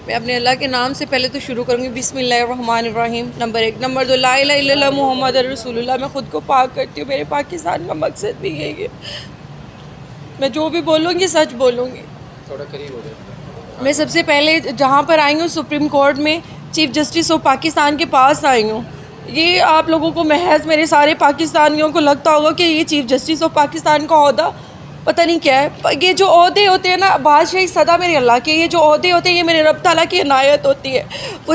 मैं अपने अल्लाह के नाम से पहले तो शुरू करूँगी बिस्मिल्लाहिर्रहमानिर्रहीम। नंबर 1। नंबर 2, ला इलाहा इल्लल्लाह मुहम्मद रसूलुल्लाह। मैं ख़ुद को पाक करती हूँ, मेरे पाकिस्तान का मकसद भी यही है। मैं जो भी बोलूँगी सच बोलूँगी। थोड़ा करीब हो जाए। मैं सबसे पहले जहाँ पर आई हूँ सुप्रीम कोर्ट में चीफ़ जस्टिस ऑफ पाकिस्तान के पास आई हूँ। ये आप लोगों को महज मेरे सारे पाकिस्तानियों को लगता होगा कि ये चीफ़ जस्टिस ऑफ पाकिस्तान का ओहदा पता नहीं क्या है। ये जो ओहदे होते हैं ना, बादशाही सदा मेरे अल्लाह के, ये जो ओहदे होते हैं ये मेरे रब ताला की इनायत होती है। वो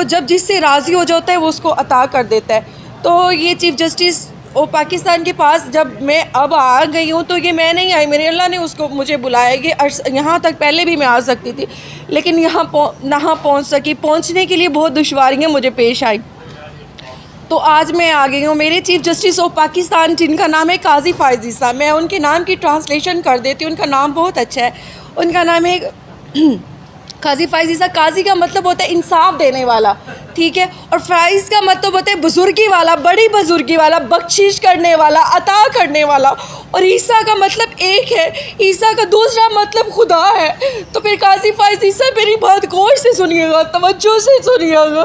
जब जिससे राज़ी हो जाता है वो उसको अता कर देता है। तो ये चीफ़ जस्टिस और पाकिस्तान के पास जब मैं अब आ गई हूँ तो ये मैं नहीं आई, मेरे अल्लाह ने उसको मुझे बुलाया कि यहाँ तक पहले भी मैं आ सकती थी, लेकिन यहाँ ना पहुँच सकी। पहुँचने के लिए बहुत दुश्वारियाँ मुझे पेश आई, तो आज मैं आ गई हूँ। मेरे चीफ़ जस्टिस ऑफ पाकिस्तान जिनका नाम है काजी फ़ाइज़ ईसा, मैं उनके नाम की ट्रांसलेशन कर देती हूँ। उनका नाम बहुत अच्छा है। उनका नाम है काजी फ़ाइज़ ईसा। काजी का मतलब होता है इंसाफ देने वाला, ठीक है। और फ़ाइज़ का मतलब होता है बुज़ुर्गी वाला, बड़ी बुज़ुर्गी वाला, बख्शिश करने वाला, अता करने वाला। और ईसा का मतलब एक है, ईसा का दूसरा मतलब खुदा है। तो फिर काजी फ़ाइज़ ईसा मेरी बात गौर से सुनिएगा, तवज्जो से सुनिएगा।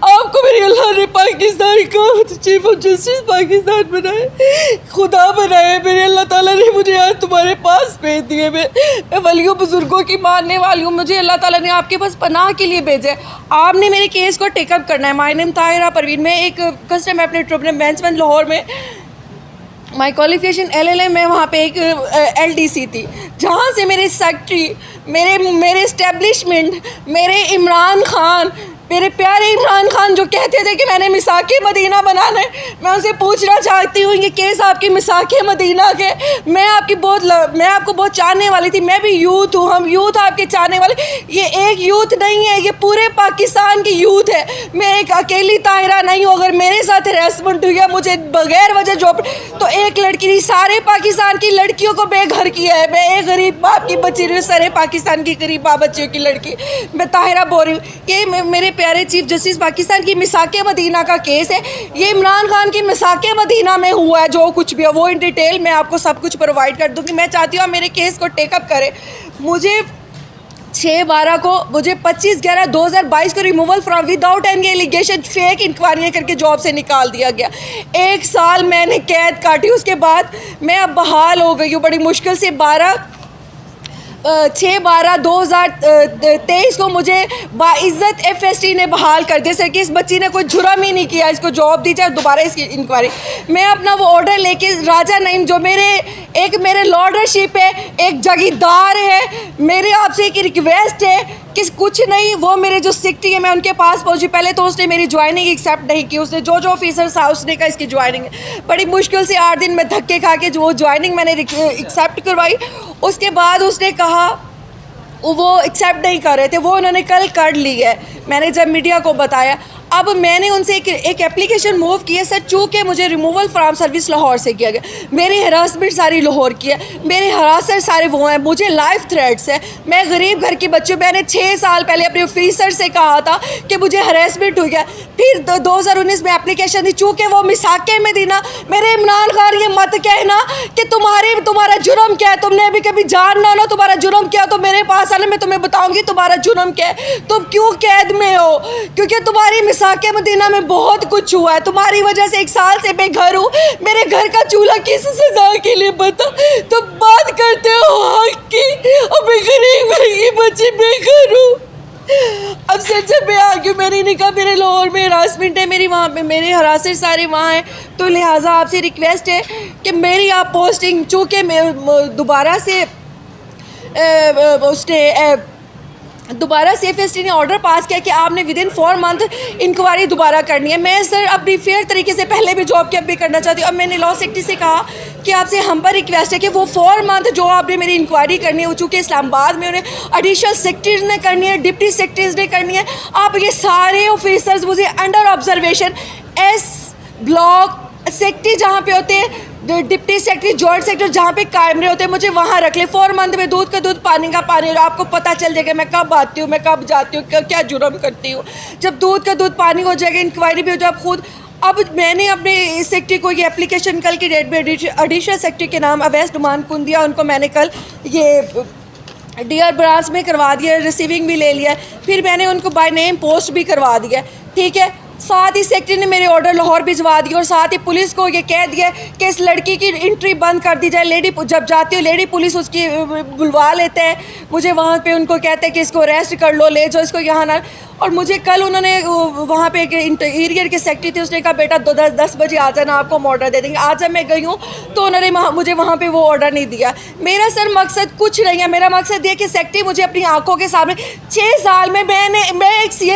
आपको मेरे अल्लाह ने पाकिस्तान का चीफ ऑफ जस्टिस पाकिस्तान बनाए, खुदा बनाए। मेरे अल्लाह ताला ने मुझे आज तुम्हारे पास भेज दिए। मैं वलियों बुज़ुर्गों की मानने वाली हूँ। मुझे अल्लाह ताला ने आपके पास पनाह के लिए भेजा है। आपने मेरे केस को टेकअप करना है। My name Tahira Parveen. मैं एक कस्टम अपने ट्रिब्यूनल बेंच में लाहौर में, माई क्वालिफिकेशन LLM में, वहाँ पे एक LDC थी, जहाँ से मेरे सेक्रेटरी, मेरे इस्टेब्लिशमेंट, मेरे इमरान खान, मेरे प्यारे इमरान खान जो कहते थे कि मैंने मिसाके मदीना बनाना है, मैं उनसे पूछना चाहती हूँ ये केस आपकी मिसाके मदीना के। मैं आपको बहुत चाहने वाली थी। मैं भी यूथ हूँ, हम यूथ आपके चाहने वाले। ये एक यूथ नहीं है, ये पूरे पाकिस्तान की यूथ है। मैं एक अकेली ताहिरा नहीं हूँ। अगर मेरे साथ हरासमेंट हुई है, मुझे बगैर वजह जॉब, तो एक लड़की नहीं, सारे पाकिस्तान की लड़कियों को बेघर किया है। मैं एक गरीब बाप की बच्ची रही, सारे पाकिस्तान की गरीब बाप बच्चियों की लड़की, मैं ताहिरा बोल रही हूँ। ये मेरे प्यारे चीफ जस्टिस पाकिस्तान की मिसाके मदीना का केस है। ये इमरान खान की मिसाके मदीना में हुआ है। जो कुछ भी है वो इन डिटेल मैं आपको सब कुछ प्रोवाइड कर दूँगी। मैं चाहती हूँ आप मेरे केस को टेकअप करें। मुझे 6/12 को, मुझे 25/11/2022 को removal from without any allegation fake इंक्वायरियाँ करके जॉब से निकाल दिया गया। 1 साल मैंने कैद काटी। उसके बाद मैं अब बहाल हो गई हूँ बड़ी मुश्किल से। 6/12/2023 को मुझे बाइज़्ज़त FST ने बहाल कर दिया। सर कि इस बच्ची ने कोई जुर्म ही नहीं किया, इसको जॉब दी जाए, दोबारा इसकी इंक्वायरी। मैं अपना वो ऑर्डर लेके राजा नईम, जो मेरे लॉर्डरशिप है, एक जागीरदार है, मेरे आपसे एक रिक्वेस्ट है कि कुछ नहीं, वो मेरे जो सेक्रेटरी है मैं उनके पास पहुंची। पहले तो उसने मेरी ज्वाइनिंग एक्सेप्ट नहीं की। उसने जो ऑफिसर था उसने कहा इसकी ज्वाइनिंग है। बड़ी मुश्किल से 8 दिन में धक्के खा के जो वो ज्वाइनिंग मैंने एक्सेप्ट करवाई। उसके बाद उसने कहा वो एक्सेप्ट नहीं कर रहे थे, वो उन्होंने कल कर ली है। मैंने जब मीडिया को बताया, अब मैंने उनसे एक एप्लीकेशन मूव की है सर, चूँकि मुझे रिमूवल फ्रॉम सर्विस लाहौर से किया गया। मेरी हरासमेंट सारी लाहौर की है, मेरे हरासर सारे वो हैं, मुझे लाइफ थ्रेट्स है। मैं गरीब घर की बच्ची हूँ। मैंने 6 साल पहले अपने ऑफिसर से कहा था कि मुझे हरासमेंट हुई है। फिर 2019 में एप्लीकेशन दी, चूँकि वो मिसाके में दी ना। मेरे इमरान खान ये मत कहना कि तुम्हारा जुर्म क्या है। तुमने अभी कभी जानना हो ना तुम्हारा जुर्म क्या, तो मेरे पास आना, मैं तुम्हें बताऊँगी तुम्हारा जुर्म क्या है। तुम क्यों कैद में हो? क्योंकि तुम्हारी मिसाके मदीना में बहुत कुछ हुआ है। तुम्हारी वजह से 1 साल से मैं घर हूँ। मेरे घर का चूल्हा किस सजा के लिए बता। तुम बात करते हो हक की, और मैं गरीब घर की बच्ची बेघर हूँ। अब सर जब मैं आ गई, मैंने नहीं कहा मेरे लाहौर में हरासमेंट है, मेरी वहाँ पे मेरे हरासर सारे वहाँ हैं, तो लिहाजा आपसे रिक्वेस्ट है कि मेरी आप पोस्टिंग, चूँकि मैं दोबारा से दोबारा FST ने ऑर्डर पास किया कि आपने विदिन 4 मंथ इंक्वायरी दोबारा करनी है। मैं सर अपनी फेयर तरीके से पहले भी जॉब की अब भी करना चाहती हूँ। अब मैंने लॉ सेक्रेटरी से कहा कि आपसे हम पर रिक्वेस्ट है कि वो 4 मंथ जो आपने मेरी इंक्वायरी करनी है, वो चूँकि इस्लामाबाद में उन्हें एडिशनल सेक्रेटरीज ने करनी है, डिप्टी सेक्रेटरीज ने करनी है, आप ये सारे ऑफिसर्स मुझे under observation S block secretary जहाँ पे होते हैं, डिप्टी सेक्रेटरी, जॉइंट सेक्रेटरी जहाँ पे कैमरे होते हैं, मुझे वहाँ रख ले। 4 मंथ में दूध का दूध पानी का पानी, और आपको पता चल जाएगा मैं कब आती हूँ, मैं कब जाती हूँ, क्या जुर्म करती हूँ। जब दूध का दूध पानी हो जाएगा, इंक्वायरी भी हो जाए खुद। अब मैंने अपने सेक्रेटरी को ये एप्लीकेशन कल की डेट में एडिशनल सेक्रेटरी के नाम अवैस नुमान कुन दिया। उनको मैंने कल ये डियर ब्रांच में करवा दिया, रिसीविंग भी ले लिया, फिर मैंने उनको बाय नेम पोस्ट भी करवा दिया, ठीक है। साथ ही सेक्रेटरी ने मेरे ऑर्डर लाहौर भिजवा दिया और साथ ही पुलिस को ये कह दिया कि इस लड़की की एंट्री बंद कर दी जाए। लेडी जब जाती हो लेडी पुलिस उसकी बुलवा लेते हैं, मुझे वहाँ पे उनको कहते हैं कि इसको अरेस्ट कर लो, ले जाओ इसको यहाँ ना। और मुझे कल उन्होंने वहाँ पे एक इंटीरियर के सेक्रेटरी थे, उसने कहा बेटा 10 बजे आ जाना, आपको हम ऑर्डर दे देंगे। आज जब मैं गई हूँ तो उन्होंने मुझे वहाँ पे वो ऑर्डर नहीं दिया। मेरा सर मकसद कुछ नहीं है, मेरा मकसद ये कि सेक्रेटरी मुझे अपनी आंखों के सामने 6 साल में मैं एक CS